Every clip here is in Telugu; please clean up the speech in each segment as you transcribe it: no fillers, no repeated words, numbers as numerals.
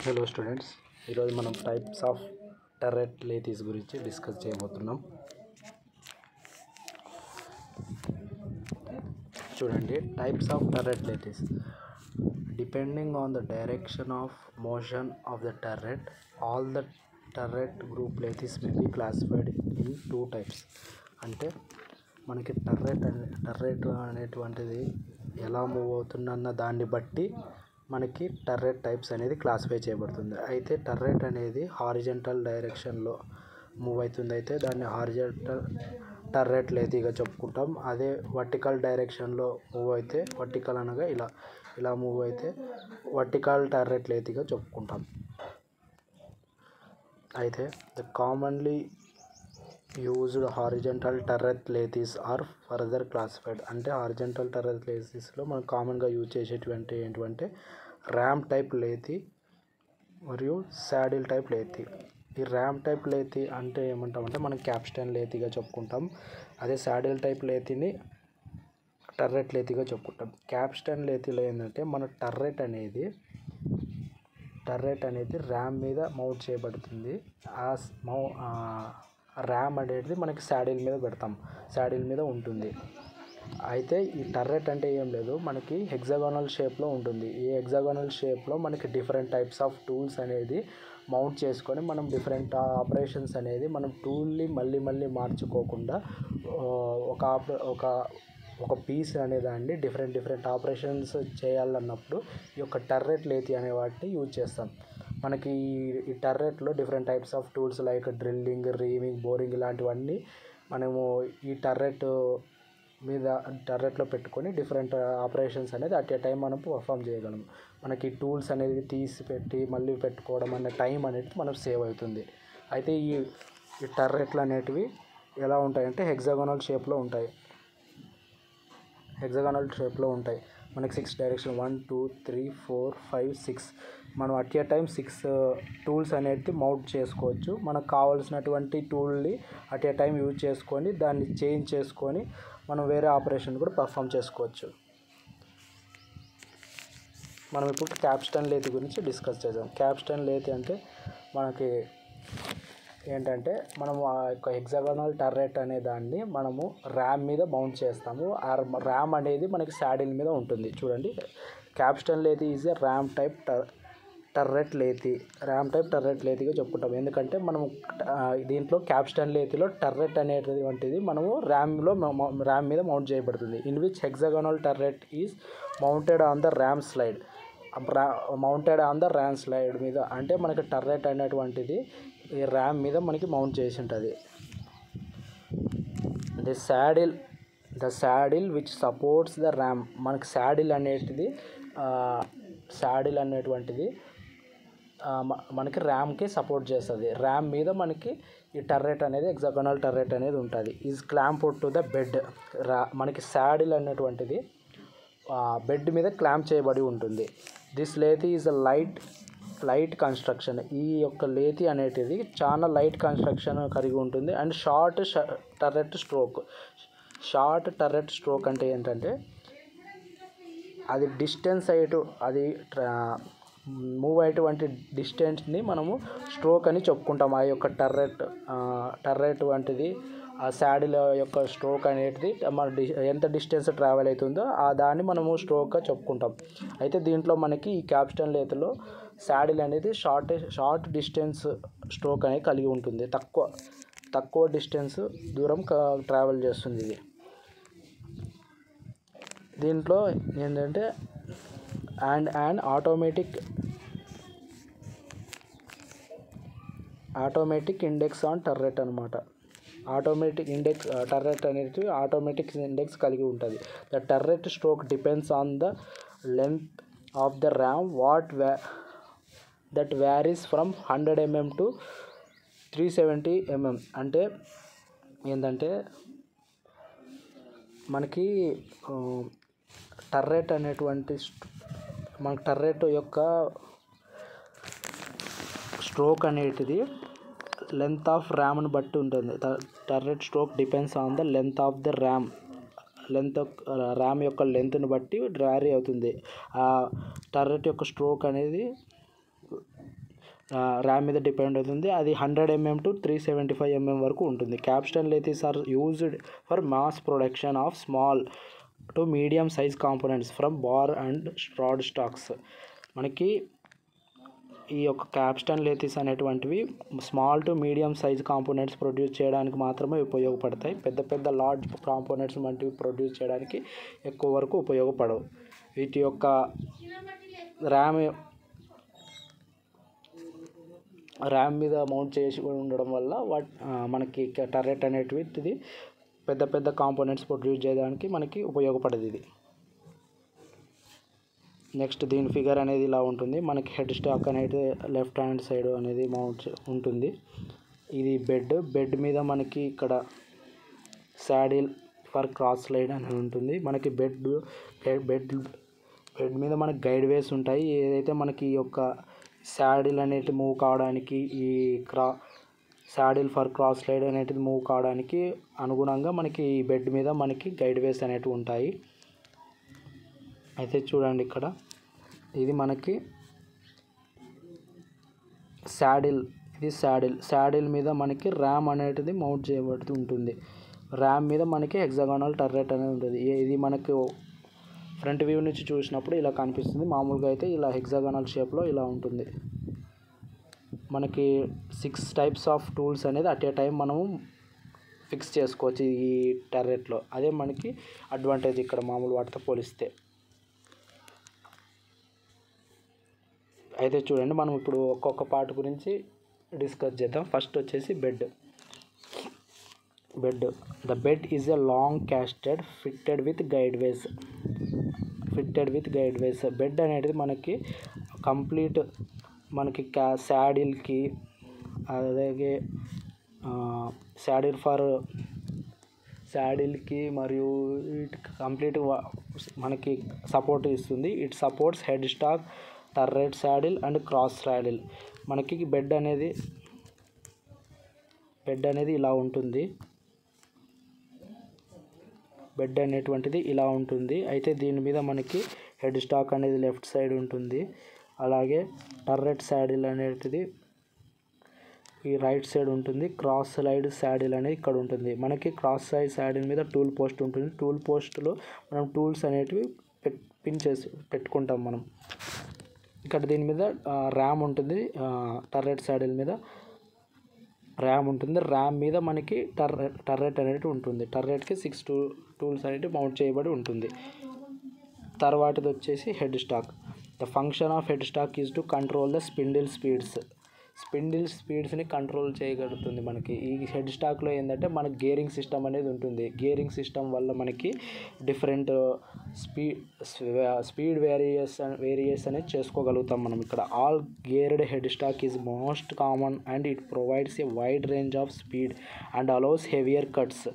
హలో స్టూడెంట్స్, ఈరోజు మనం టైప్స్ ఆఫ్ టర్రెట్ లేతీస్ గురించి డిస్కస్ చేయబోతున్నాం. చూడండి, types of turret lathes. Depending on the direction of motion of the turret, all the turret group lathes may be classified in 2 types. అంటే మనకి టర్రెట్ అనేటువంటిది ఎలా మూవ్ అవుతుందన్న దాన్ని బట్టి మనకి టర్రెట్ టైప్స్ అనేది క్లాసిఫై చేయబడుతుంది. అయితే టర్రెట్ అనేది హారిజంటల్ డైరెక్షన్లో మూవ్ అవుతుంది, అయితే దాన్ని హారిజంటల్ టర్రెట్ లేతీగా చెప్పుకుంటాం. అదే వర్టికల్ డైరెక్షన్లో మూవ్ అయితే, వర్టికల్ అనగా ఇలా మూవ్ అయితే వర్టికల్ టర్రెట్ లేతీగా చెప్పుకుంటాం. అయితే the commonly used horizontal turret lathes are further classified. అంటే హారిజంటల్ టర్రెట్ లేతీస్లో మనం కామన్గా యూజ్ చేసేటువంటి ఏంటంటే ర్యామ్ టైప్ లేతీ మరియు శాడిల్ టైప్ లేతీ. ఈ ర్యామ్ టైప్ లేతీ అంటే ఏమంటామంటే మనం క్యాప్స్టన్ లేతీగా చెప్పుకుంటాం. అదే శాడిల్ టైప్ లేతీని టర్రెట్ లేతీగా చెప్పుకుంటాం. క్యాప్స్టన్ లేతీలో ఏంటంటే మన టర్రెట్ అనేది ర్యామ్ మీద మౌంట్ చేయబడుతుంది. ర్యామ్ అనేది మనకి శాడిల్ మీద పెడతాం, శాడిల్ మీద ఉంటుంది. అయితే ఈ టర్రెట్ అంటే ఏం లేదు, మనకి హెక్సాగోనల్ షేప్లో ఉంటుంది. ఈ హెక్సాగోనల్ షేప్లో మనకి డిఫరెంట్ టైప్స్ ఆఫ్ టూల్స్ అనేది మౌంట్ చేసుకొని మనం డిఫరెంట్ ఆపరేషన్స్ అనేది మనం టూల్ని మళ్ళీ మార్చుకోకుండా ఒక పీస్ అనేదాన్ని డిఫరెంట్ ఆపరేషన్స్ చేయాలన్నప్పుడు ఈ యొక్క టర్రెట్ లేతీ అనే వాటిని యూజ్ చేస్తాం. మనకి ఈ టర్రెట్లో different types of tools like drilling, reaming, boring ఇలాంటివన్నీ మనము ఈ టర్రెట్లో పెట్టుకొని డిఫరెంట్ ఆపరేషన్స్ అనేది అట్ ఏ టైం మనం పర్ఫామ్ చేయగలం. మనకి టూల్స్ అనేది తీసి పెట్టి మళ్ళీ పెట్టుకోవడం అనే టైం అనేది మనకు సేవ్ అవుతుంది. అయితే ఈ టర్రెట్లు అనేటివి ఎలా ఉంటాయంటే హెక్సాగోనల్ షేప్లో ఉంటాయి. మనకి 6 డైరెక్షన్ 1 2 3 4 5 6 మనం అట్ ఏ టైం 6 టూల్స్ అనేది మౌంట్ చేసుకోవచ్చు. మనకు కావాల్సినటువంటి టూల్ని అట్ ఏ టైం యూజ్ చేసుకొని దాన్ని చేంజ్ చేసుకొని మనం వేరే ఆపరేషన్ కూడా పర్ఫామ్ చేసుకోవచ్చు. మనం ఇప్పుడు క్యాప్స్టన్ లేతీ గురించి డిస్కస్ చేద్దాం. క్యాప్స్టన్ లేతీ అంటే మనకి ఏంటంటే మనము ఆ యొక్క హెక్సాగోనల్ టర్రెట్ అనే దాన్ని మనము ర్యామ్ మీద మౌంట్ చేస్తాము. ఆ ర్యామ్ అనేది మనకి శాడిల్ మీద ఉంటుంది. చూడండి, capstan lathe is a ram type turret లేతీగా చెప్పుకుంటాం. ఎందుకంటే మనము దీంట్లో క్యాప్స్టన్ లేతీలో టర్రెట్ అనేటువంటిది మనము ర్యామ్ మీద మౌంట్ చేయబడుతుంది. In which hexagonal turret is mounted on the RAM slide మీద. అంటే మనకి టర్రెట్ అనేటువంటిది ఈ ర్యామ్ మీద మనకి మౌంట్ చేసి ఉంటుంది. The saddle which supports the RAM. మనకి శాడిల్ అనేటువంటిది మనకి ర్యామ్కి సపోర్ట్ చేస్తుంది. ర్యామ్ మీద మనకి ఈ టర్రెట్ అనేది హెక్సాగోనల్ టర్రెట్ అనేది ఉంటుంది. Is clamped to the bed. మనకి శాడిల్ అనేటువంటిది బెడ్ మీద క్లాంప్ చేయబడి ఉంటుంది. This lathe is a light construction. ఈ యొక్క లేతీ అనేటిది చాలా లైట్ కన్స్ట్రక్షన్ కలిగి ఉంటుంది. అండ్ షార్ట్ టర్రెట్ స్ట్రోక్ అంటే ఏంటంటే అది మూవ్ అయ్యేటువంటి డిస్టెన్స్ని మనము స్ట్రోక్ అని చెప్పుకుంటాం. ఆ యొక్క టర్రెట్ వంటిది ఆ శాడిల్ యొక్క స్ట్రోక్ అనేది మన ఎంత డిస్టెన్స్ ట్రావెల్ అవుతుందో దాన్ని మనము స్ట్రోక్గా చెప్పుకుంటాం. అయితే దీంట్లో మనకి ఈ క్యాప్స్టన్ లేతీలో శాడిల్ అనేది షార్ట్ డిస్టెన్స్ స్ట్రోక్ అనేది కలిగి ఉంటుంది. తక్కువ డిస్టెన్స్ దూరం ట్రావెల్ చేస్తుంది. ఇది దీంట్లో ఏంటంటే and automatic index on turret అనమాట. టర్రెట్ అనేది ఆటోమేటిక్ ఇండెక్స్ కలిగి ఉంటుంది. The turret stroke depends on the length of the RAM that varies from 100 mm to 370 mm. అంటే ఏంటంటే మనకి టర్రెట్ యొక్క స్ట్రోక్ అనేటిది లెంత్ ఆఫ్ ర్యామ్ని బట్టి ఉంటుంది. Turret stroke depends on the length of the RAM యొక్క లెంత్ని బట్టి వ్యారీ అవుతుంది. ఆ టర్రెట్ యొక్క స్ట్రోక్ అనేది ర్యామ్ మీద డిపెండ్ అవుతుంది. అది 100 mm to 375 mm వరకు ఉంటుంది. Capstan lathes are used for mass production of small to medium size components from bar and rod stocks. మనకి ఈ యొక్క క్యాప్స్టన్ లేథీస్ అనేటువంటివి small to medium size components produce చేయడానికి మాత్రమే ఉపయోగపడతాయి. పెద్ద పెద్ద లార్జ్ కాంపోనెంట్స్ వంటివి ప్రొడ్యూస్ చేయడానికి ఎక్కువ వరకు ఉపయోగపడవు. వీటి యొక్క ర్యామ్ మీద మౌంట్ చేసి ఉండడం వల్ల మనకి టర్రెట్ అనేటివి పెద్ద పెద్ద కాంపోనెంట్స్ ప్రొడ్యూస్ చేయడానికి మనకి ఉపయోగపడేది ఇది. నెక్స్ట్ దీని ఫిగర్ అనేది ఇలా ఉంటుంది. మనకి హెడ్ స్టాక్ అనేది లెఫ్ట్ హ్యాండ్ సైడ్ అనేది మౌంట్ ఉంటుంది. ఇది బెడ్ మీద మనకి ఇక్కడ సాడిల్ ఫర్ క్రాస్ స్లైడ్ అనేది ఉంటుంది. మనకి బెడ్ మీద మనకి గైడ్ వేస్ ఉంటాయి. ఏదైతే మనకి ఈ యొక్క సాడిల్ అనేది మూవ్ కావడానికి ఈ సాడిల్ ఫర్ క్రాస్ స్లైడ్ అనేది మూవ్ కావడానికి అనుగుణంగా మనకి ఈ బెడ్ మీద మనకి గైడ్ వేస్ అనేటివి ఉంటాయి. అయితే చూడండి ఇక్కడ ఇది మనకి సాడిల్ మీద మనకి ర్యామ్ అనేది మౌంట్ చేయబడుతూ ఉంటుంది. ర్యామ్ మీద మనకి హెక్సాగోనల్ టర్రెట్ అనేది ఉంటుంది. ఇది మనకు ఫ్రంట్ వ్యూ నుంచి చూసినప్పుడు ఇలా కనిపిస్తుంది. మామూలుగా అయితే ఇలా హెక్సాగోనల్ షేప్లో ఇలా ఉంటుంది. మనకి 6 types ఆఫ్ టూల్స్ అనేది అట్ ఏ టైం మనము ఫిక్స్ చేసుకోవచ్చు ఈ టర్రెట్లో. అదే మనకి అడ్వాంటేజ్ ఇక్కడ మామూలు వాటితో పోలిస్తే. అయితే చూడండి మనం ఇప్పుడు ఒక్కొక్క పార్ట్ గురించి డిస్కస్ చేద్దాం. ఫస్ట్ వచ్చేసి bed. The bed is a long casted fitted with guide ways. Bed అనేది మనకి కంప్లీట్ మనకి శాడిల్కి అలాగే శాడిల్కి మరియు కంప్లీట్ మనకి సపోర్ట్ ఇస్తుంది. It supports head stock, turret, saddle and cross saddle. మనకి బెడ్ అనేది ఇలా ఉంటుంది. బెడ్ అనేటువంటిది ఇలా ఉంటుంది. అయితే దీని మీద మనకి హెడ్ స్టాక్ అనేది లెఫ్ట్ సైడ్ ఉంటుంది. అలాగే టర్రెట్ శాడిల్ అనేది ఈ రైట్ సైడ్ ఉంటుంది. క్రాస్ సైడ్ శాడిల్ అనేది ఇక్కడ ఉంటుంది. మనకి క్రాస్ సైడ్ శాడిల్ మీద టూల్ పోస్ట్ ఉంటుంది. టూల్ పోస్ట్లో మనం టూల్స్ అనేటివి పిన్ చేసి పెట్టుకుంటాం మనం. ఇక్కడ దీని మీద ర్యామ్ ఉంటుంది. టర్రెట్ శాడిల్ మీద ర్యామ్ ఉంటుంది. ర్యామ్ మీద మనకి టర్రెట్ అనేది ఉంటుంది. టర్రెట్కి 6 టూల్స్ అనేవి మౌంట్ చేయబడి ఉంటుంది. తర్వాతది వచ్చేసి head stock. The function of head stock is to control the spindle స్పీడ్స్ని కంట్రోల్ చేయగలుగుతుంది. మనకి ఈ హెడ్ స్టాక్లో ఏంటంటే మనకి గేరింగ్ సిస్టమ్ అనేది ఉంటుంది. గేరింగ్ సిస్టమ్ వల్ల మనకి డిఫరెంట్ స్పీడ్ వేరియస్ అనేది చేసుకోగలుగుతాం మనం. ఇక్కడ all geared head stock is most common and it provides A wide range of speed and allows heavier cuts.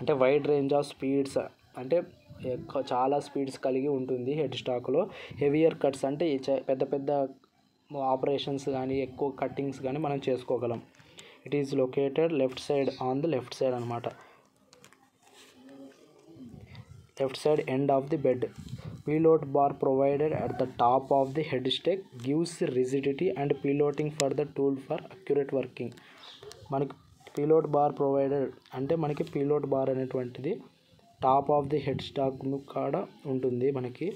అంటే వైడ్ రేంజ్ ఆఫ్ స్పీడ్స్ అంటే చాలా స్పీడ్స్ కలిగి ఉంటుంది హెడ్ స్టాక్లో. హెవియర్ కట్స్ అంటే పెద్ద పెద్ద ఆపరేషన్స్ కానీ ఎక్కువ కట్టింగ్స్ కానీ మనం చేసుకోగలం. It is located left side అనమాట. Left side end of the bed. Pilote bar provided at the top of the head stack gives rigidity and piloting for the tool for accurate working. మనకి పిలోట్ బార్ ప్రొవైడెడ్ అంటే మనకి పిలోట్ బార్ అనేటువంటిది top of the head stock కాడ ఉంటుంది. మనకి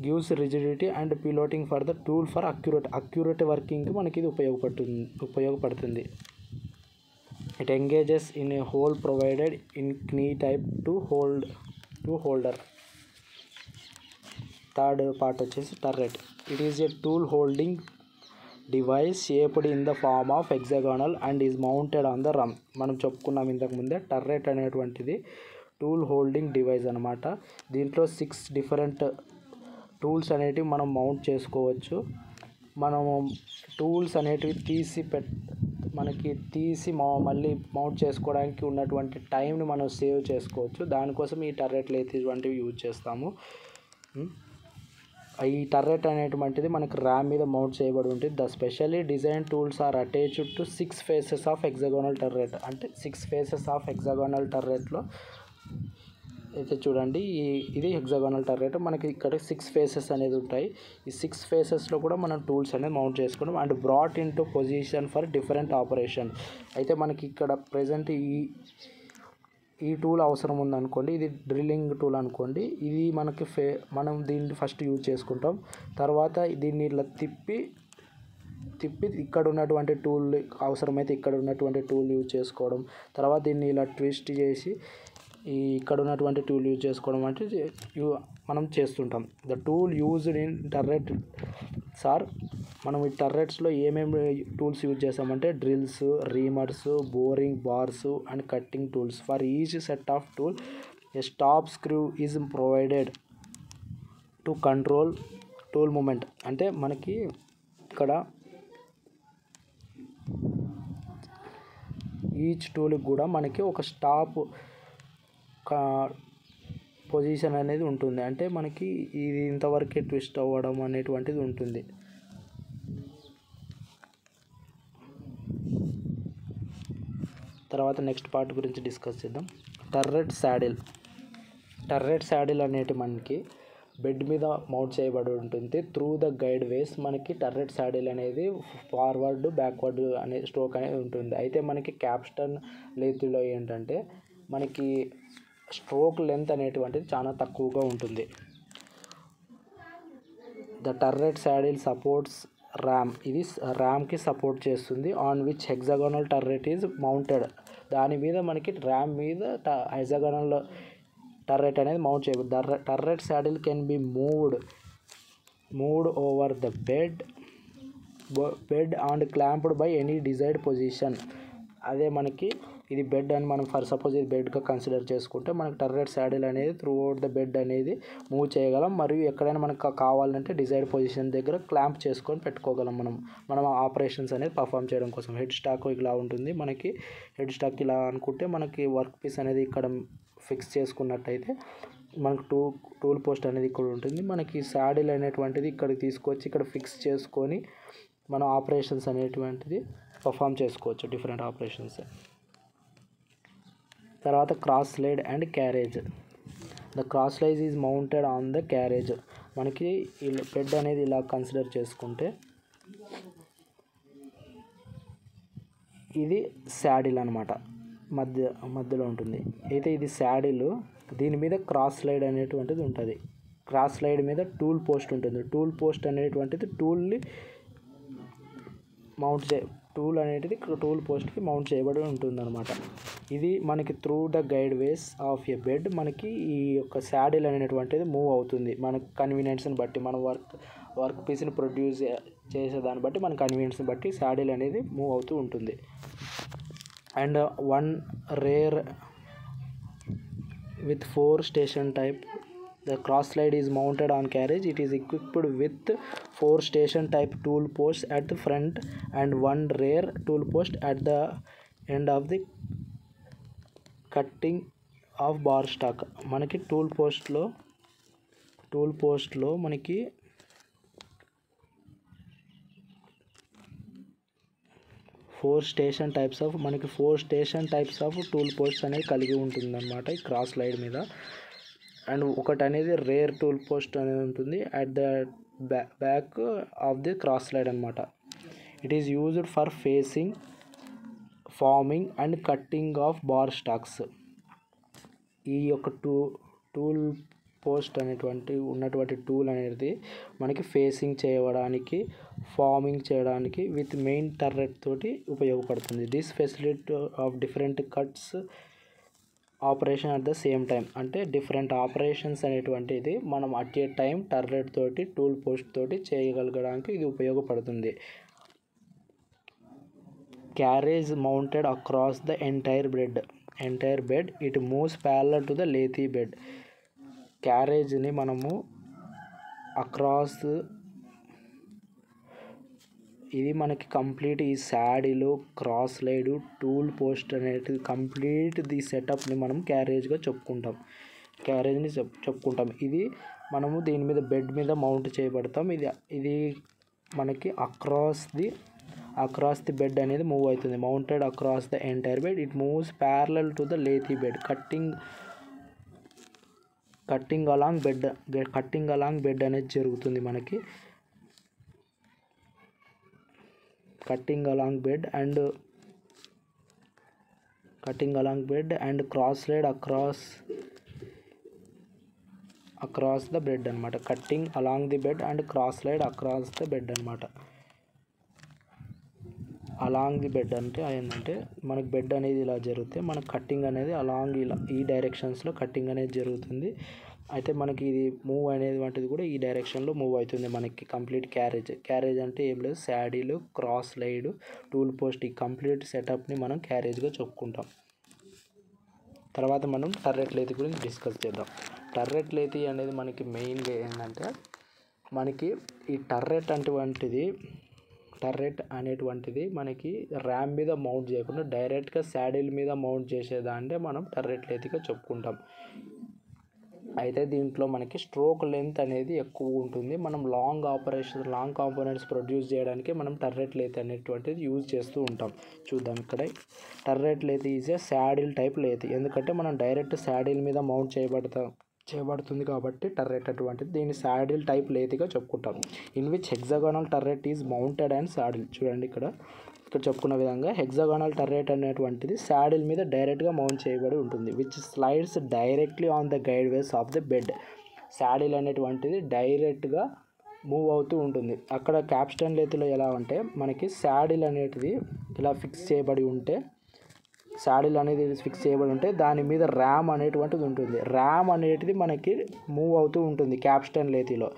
gives rigidity and piloting for the tool for accurate వర్కింగ్కి మనకి ఇది ఉపయోగపడుతుంది. It engages in a hole provided in knee type to holder. Third part వచ్చేసి turret. It is a tool holding device shaped in the form of hexagonal and is mounted on the ram. మనం చెప్పుకున్నాం ఇంతకుముందే టర్రెట్ అనేటువంటిది టూల్ హోల్డింగ్ డివైస్ అనమాట. దీంట్లో 6 డిఫరెంట్ టూల్స్ అనేటివి మనం మౌంట్ చేసుకోవచ్చు. మనము టూల్స్ అనేటివి తీసి మళ్ళీ మౌంట్ చేసుకోవడానికి ఉన్నటువంటి టైంని మనం సేవ్ చేసుకోవచ్చు. దానికోసం ఈ టర్రెట్ లేథీస్ వంటివి యూజ్ చేస్తాము. ఈ టర్రెట్ అనేటువంటిది మనకి ర్యామ్ మీద మౌంట్ చేయబడి ఉంటుంది. The specially design tools are attached to 6 faces of hexagonal turret. అంటే 6 faces ఆఫ్ హెక్సాగోనల్ టర్రెట్లో అయితే చూడండి ఇది హెక్సాగోనల్ టర్రెట్. మనకి ఇక్కడ 6 ఫేసెస్ అనేది ఉంటాయి. ఈ 6 ఫేసెస్లో కూడా మనం టూల్స్ అనేది మౌంట్ చేసుకోవడం and brought in to position for different operation. అయితే మనకి ఇక్కడ ప్రజెంట్ ఈ టూల్ అవసరం ఉందనుకోండి, ఇది డ్రిల్లింగ్ టూల్ అనుకోండి, ఇది మనకి మనం దీన్ని ఫస్ట్ యూజ్ చేసుకుంటాం. తర్వాత దీన్ని ఇలా తిప్పి ఇక్కడ ఉన్నటువంటి టూల్ అవసరమైతే ఇక్కడ ఉన్నటువంటి టూల్ యూజ్ చేసుకోవడం, తర్వాత దీన్ని ఇలా ట్విస్ట్ చేసి ఇక్కడ ఉన్నటువంటి టూల్ యూజ్ చేసుకోవడం అంటే మనం చేస్తుంటాం. The tool used in turret sir, మనం ఈ టర్రెట్స్లో ఏమేమి టూల్స్ యూజ్ చేస్తామంటే drills, reamers, boring bars and cutting tools. For each set of tool a stop screw is provided to control tool movement. అంటే మనకి ఇక్కడ ఈచ్ టూల్కి కూడా మనకి ఒక స్టాప్ పొజిషన్ అనేది ఉంటుంది. అంటే మనకి ఇది ఇంతవరకే ట్విస్ట్ అవ్వడం అనేటువంటిది ఉంటుంది. తర్వాత నెక్స్ట్ పార్ట్ గురించి డిస్కస్ చేద్దాం. టర్రెట్ శాడిల్ అనేటి మనకి బెడ్ మీద మౌంట్ చేయబడి ఉంటుంది. త్రూ ద గైడ్ వేస్ మనకి టర్రెట్ శాడిల్ అనేది ఫార్వర్డ్ బ్యాక్వర్డ్ అనే స్ట్రోక్ అనేది ఉంటుంది. అయితే మనకి క్యాప్స్టన్ లేతిలో ఏంటంటే మనకి స్ట్రోక్ లెంత్ అనేటువంటిది చాలా తక్కువగా ఉంటుంది. The turret saddle supports RAM. ఇది ర్యామ్కి సపోర్ట్ చేస్తుంది. On which hexagonal turret is mounted. దాని మీద మనకి ర్యామ్ మీద హెక్సాగోనల్ టర్రెట్ అనేది మౌంట్ చేయబడింది. Turret saddle can be moved over the bed and clamped by any desired position. అదే మనకి ఇది బెడ్ అని మనం ఫర్ సపోజ్ ఇది బెడ్గా కన్సిడర్ చేసుకుంటే మనకి టర్రెట్ శాడిల్ అనేది త్రూ అవుట్ ద బెడ్ అనేది మూవ్ చేయగలం. మరియు ఎక్కడైనా మనకు కావాలంటే డిజైర్డ్ పొజిషన్ దగ్గర క్లాంప్ చేసుకొని పెట్టుకోగలం. మనం ఆపరేషన్స్ అనేది పర్ఫామ్ చేయడం కోసం. హెడ్ స్టాక్ ఇలా ఉంటుంది. మనకి హెడ్ స్టాక్ ఇలా అనుకుంటే మనకి వర్క్ పీస్ అనేది ఇక్కడ ఫిక్స్ చేసుకున్నట్టయితే మనకు టూల్ పోస్ట్ అనేది ఇక్కడ ఉంటుంది. మనకి శాడిల్ అనేటువంటిది ఇక్కడికి తీసుకొచ్చి ఇక్కడ ఫిక్స్ చేసుకొని మనం ఆపరేషన్స్ అనేటువంటిది పర్ఫామ్ చేసుకోవచ్చు, డిఫరెంట్ ఆపరేషన్స్. తర్వాత cross slide and carriage. The cross slide is mounted on the carriage. మనకి బెడ్ అనేది ఇలా కన్సిడర్ చేసుకుంటే ఇది శాడిల్ అనమాట, మధ్యలో ఉంటుంది. అయితే ఇది శాడిల్, దీని మీద క్రాస్ స్లైడ్ అనేటువంటిది ఉంటుంది. క్రాస్ స్లైడ్ మీద టూల్ పోస్ట్ ఉంటుంది. టూల్ పోస్ట్ అనేటువంటిది టూల్ పోస్ట్కి మౌంట్ చేయబడి ఉంటుంది అనమాట. ఇది మనకి through the guide ways of a bed మనకి ఈ యొక్క శాడిల్ అనేటువంటిది మూవ్ అవుతుంది. మన కన్వీనియన్స్ని బట్టి, మన వర్క్ పీస్ని ప్రొడ్యూస్ చేసేదాన్ని బట్టి, మన కన్వీనియన్స్ని బట్టి శాడిల్ అనేది మూవ్ అవుతూ ఉంటుంది. And one rare with 4 station type, the cross slide is mounted on carriage. It is equipped with 4 station type tool posts at the front and one rear tool post at the end of the cutting of bar stock. మనకి టూల్ పోస్ట్లో మనకి 4 station types of tool posts అనేది కలిగి ఉంటుందన్నమాట ఈ క్రాస్ స్లైడ్ మీద. అండ్ ఒకటి అనేది రేర్ టూల్ పోస్ట్ అనేది ఉంటుంది at the back of the cross slide అనమాట. It is used for facing, forming and cutting of bar stocks. ఈ యొక్క టూల్ పోస్ట్ ఉన్నటువంటి టూల్ అనేది మనకి ఫేసింగ్ చేయడానికి, ఫార్మింగ్ చేయడానికి విత్ మెయిన్ టర్రెట్ తోటి ఉపయోగపడుతుంది. This facility of different cuts operation at the same time. అంటే డిఫరెంట్ ఆపరేషన్స్ అనేటువంటిది మనం అట్ ఏ టైం టర్రెట్ తోటి, టూల్ పోస్ట్ తోటి చేయగలగడానికి ఇది ఉపయోగపడుతుంది. Carriage mounted across the entire bed. It moves parallel to the lathe bed. క్యారేజ్ని మనము అక్రాస్, ఇది మనకి కంప్లీట్ ఈ saddle, cross slide, tool post అనేది కంప్లీట్ ది సెటప్ని మనం క్యారేజ్ని చెప్పుకుంటాం. ఇది మనము దీని మీద బెడ్ మీద మౌంట్ చేయబడతాం. ఇది మనకి అక్రాస్ ది బెడ్ అనేది మూవ్ అవుతుంది. Mounted across the entire bed. It moves parallel to the lathe bed. Cutting along bed అనేది జరుగుతుంది మనకి. Cutting along bed and cross slide across the bed అనమాట. Cutting along the bed and cross slide across the bed అనమాట. అలాంగ్ ది బెడ్ అంటే ఏంటంటే మనకు బెడ్ అనేది ఇలా జరిగితే మనకు కట్టింగ్ అనేది అలాంగ్ ఇలా ఈ డైరెక్షన్స్లో కట్టింగ్ అనేది జరుగుతుంది. అయితే మనకి ఇది మూవ్ అనేది వంటిది కూడా ఈ డైరెక్షన్లో మూవ్ అవుతుంది. మనకి కంప్లీట్ క్యారేజ్ అంటే ఏం లేదు, శాడీలు, క్రాస్ లైడ్, టూల్ పోస్ట్, ఈ కంప్లీట్ సెటప్ని మనం క్యారేజ్గా చెప్పుకుంటాం. తర్వాత మనం టర్రెట్ లేతి గురించి డిస్కస్ చేద్దాం. టర్రెట్ లేతి అనేది మనకి మెయిన్గా ఏంటంటే మనకి ఈ టర్రెట్ అనేటువంటిది మనకి ర్యామ్ మీద మౌంట్ చేయకుండా డైరెక్ట్గా శాడిల్ మీద మౌంట్ చేసేదాన్నే మనం టర్రెట్ లేతిగా చెప్పుకుంటాం. అయితే దీంట్లో మనకి స్ట్రోక్ లెంత్ అనేది ఎక్కువ ఉంటుంది. మనం లాంగ్ కాంపోనెంట్స్ ప్రొడ్యూస్ చేయడానికి మనం టర్రెట్ లేతి అనేటువంటిది యూజ్ చేస్తూ ఉంటాం. చూద్దాం ఇక్కడ. Turret lathe is a saddle type lathe. ఎందుకంటే మనం డైరెక్ట్ శాడిల్ మీద మౌంట్ చేయబడుతుంది కాబట్టి టర్రెట్ అటువంటిది దీన్ని శాడిల్ టైప్ లేతిగా చెప్పుకుంటాం. In which hexagonal turret is mounted and saddle. చూడండి ఇక్కడ చెప్పుకున్న విధంగా హెక్సాగోనల్ టర్రెట్ అనేటువంటిది శాడిల్ మీద డైరెక్ట్గా మౌంట్ చేయబడి ఉంటుంది. Which slides directly on the guide ways of the bed. Saddle అనేటువంటిది డైరెక్ట్గా మూవ్ అవుతూ ఉంటుంది. అక్కడ క్యాప్స్టన్ లేతిలో ఎలా అంటే మనకి శాడిల్ అనేది ఇలా ఫిక్స్ చేయబడి ఉంటే దాని మీద ర్యామ్ అనేటువంటిది ఉంటుంది. ర్యామ్ అనేటిది మనకి మూవ్ అవుతూ ఉంటుంది క్యాప్స్టన్ లేతిలో.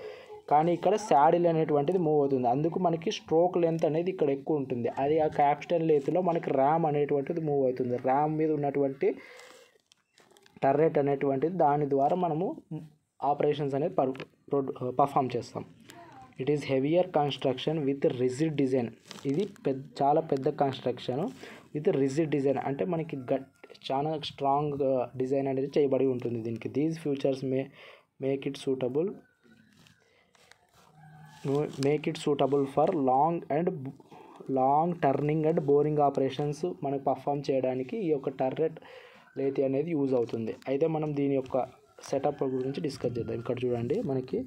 కానీ ఇక్కడ శాడిల్ అనేటువంటిది మూవ్ అవుతుంది. అందుకు మనకి స్ట్రోక్ లెంత్ అనేది ఇక్కడ ఎక్కువ ఉంటుంది. అది ఆ క్యాప్స్టన్ లేతిలో మనకి ర్యామ్ అనేటువంటిది మూవ్ అవుతుంది. ర్యామ్ మీద ఉన్నటువంటి టర్రెట్ అనేటువంటిది దాని ద్వారా మనము ఆపరేషన్స్ అనేది పర్ఫామ్ చేస్తాం. It is heavier construction with rigid design. ఇది చాలా పెద్ద కన్స్ట్రక్షన్ విత్ రిజిడ్ డిజైన్ అంటే మనకి చాలా స్ట్రాంగ్ డిజైన్ అనేది చేయబడి ఉంటుంది దీనికి. These futures make it suitable for long turning and boring operations మనకు పర్ఫామ్ చేయడానికి ఈ యొక్క టర్రెట్ లేతి అనేది యూజ్ అవుతుంది. అయితే మనం దీని యొక్క సెటప్ గురించి డిస్కస్ చేద్దాం. ఇక్కడ చూడండి మనకి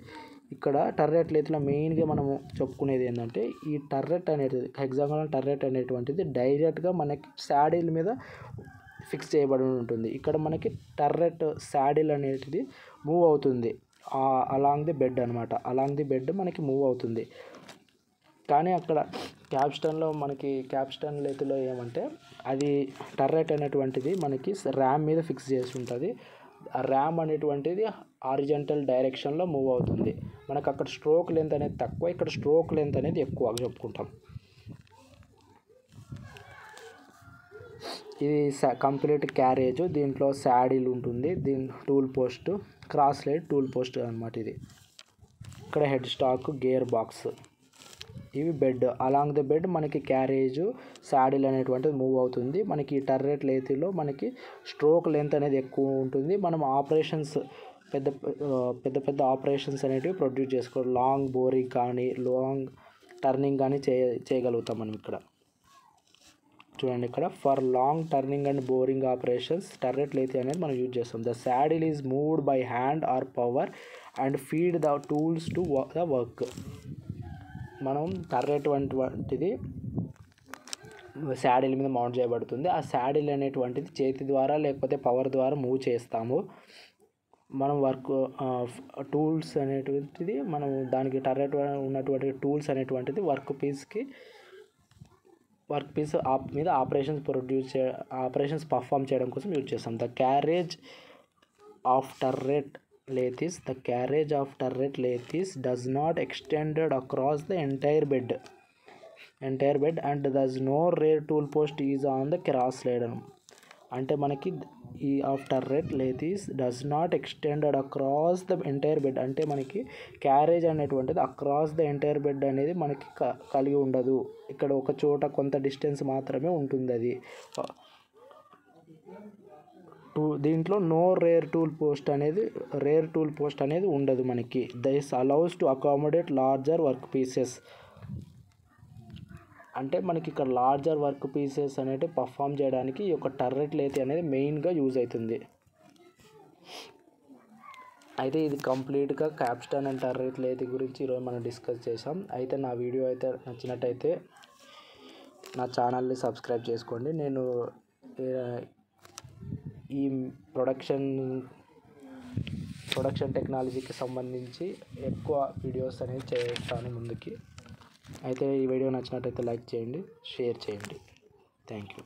ఇక్కడ టర్రెట్ లేతిలో మెయిన్గా మనము చెప్పుకునేది ఏంటంటే ఈ టర్రెట్ అనేది హెక్సాగోనల్ టర్రెట్ అనేటువంటిది డైరెక్ట్గా మనకి శాడిల్ మీద ఫిక్స్ చేయబడి ఉంటుంది. ఇక్కడ మనకి టర్రెట్ శాడిల్ అనేది మూవ్ అవుతుంది అలాంగ్ ది బెడ్ అనమాట. అలాంగ్ ది బెడ్ మనకి మూవ్ అవుతుంది. కానీ అక్కడ క్యాప్స్టన్ లేతిలో ఏమంటే అది టర్రెట్ అనేటువంటిది మనకి ర్యామ్ మీద ఫిక్స్ చేసి ఉంటుంది. ఆ ర్యామ్ అనేటువంటిది హారిజాంటల్ డైరెక్షన్లో మూవ్ అవుతుంది. మనకు అక్కడ స్ట్రోక్ లెంత్ అనేది తక్కువ, ఇక్కడ స్ట్రోక్ లెంత్ అనేది ఎక్కువ చెప్పుకుంటాం. ఇది కంప్లీట్ క్యారేజ్. దీంట్లో శాడిల్ ఉంటుంది, దీని tool post, cross slide, tool post అనమాట. ఇది ఇక్కడ హెడ్ స్టాక్, గేర్ బాక్స్, ఇవి బెడ్. అలాంగ్ ద బెడ్ మనకి క్యారేజ్ శాడిల్ అనేటువంటిది మూవ్ అవుతుంది. మనకి టర్రెట్ లేతిలో మనకి స్ట్రోక్ లెంత్ అనేది ఎక్కువ ఉంటుంది. మనం ఆపరేషన్స్ పెద్ద ఆపరేషన్స్ అనేటివి ప్రొడ్యూస్ చేసుకోవాలి. లాంగ్ బోరింగ్ కానీ లాంగ్ టర్నింగ్ కానీ చేయగలుగుతాం మనం. ఇక్కడ చూడండి, ఇక్కడ for long turning and boring operations turret lathe అనేది మనం యూజ్ చేస్తాం. The saddle is moved by hand or power and feed the tools to the work. మనం టర్రెట్ వంటిది శాడిల్ మీద మౌంట్ చేయబడుతుంది. ఆ శాడిల్ అనేటువంటిది చేతి ద్వారా లేకపోతే పవర్ ద్వారా మూవ్ చేస్తాము. మనం టూల్స్ అనేటువంటిది మనం దానికి టర్రెట్ ఉన్నటువంటి టూల్స్ అనేటువంటిది వర్క్ పీస్ మీద ఆపరేషన్స్ పర్ఫామ్ చేయడం కోసం యూజ్ చేస్తాం. The carriage of turret lattice does not extended across the entire bed and thus no rear tool post is on the cross slide. అంటే మనకి ఈ of turret lattice does not extended across the entire bed అంటే మనకి క్యారేజ్ అనేటువంటిది అక్రాస్ ద ఎంటైర్ బెడ్ అనేది మనకి కలిగి ఉండదు. ఇక్కడ ఒక చోట కొంత డిస్టెన్స్ మాత్రమే ఉంటుంది. అది దీంట్లో రేర్ టూల్ పోస్ట్ అనేది ఉండదు మనకి. This allows to accommodate larger work pieces అంటే మనకి ఇక్కడ లార్జర్ వర్క్ పీసెస్ అనేవి పర్ఫామ్ చేయడానికి ఈ యొక్క టర్రెట్ లేతి అనేది మెయిన్గా యూజ్ అవుతుంది. అయితే ఇది కంప్లీట్గా క్యాప్స్టన్ అండ్ టర్రెట్ లేతి గురించి ఈరోజు మనం డిస్కస్ చేసాం. అయితే నా వీడియో అయితే నచ్చినట్టయితే నా ఛానల్ని సబ్స్క్రైబ్ చేసుకోండి. నేను ఈ ప్రొడక్షన్ టెక్నాలజీకి సంబంధించి ఎక్కువ వీడియోస్ అనేవి చేస్తాను ముందుకి. అయితే ఈ వీడియో నచ్చినట్టయితే లైక్ చేయండి, షేర్ చేయండి. Thank you.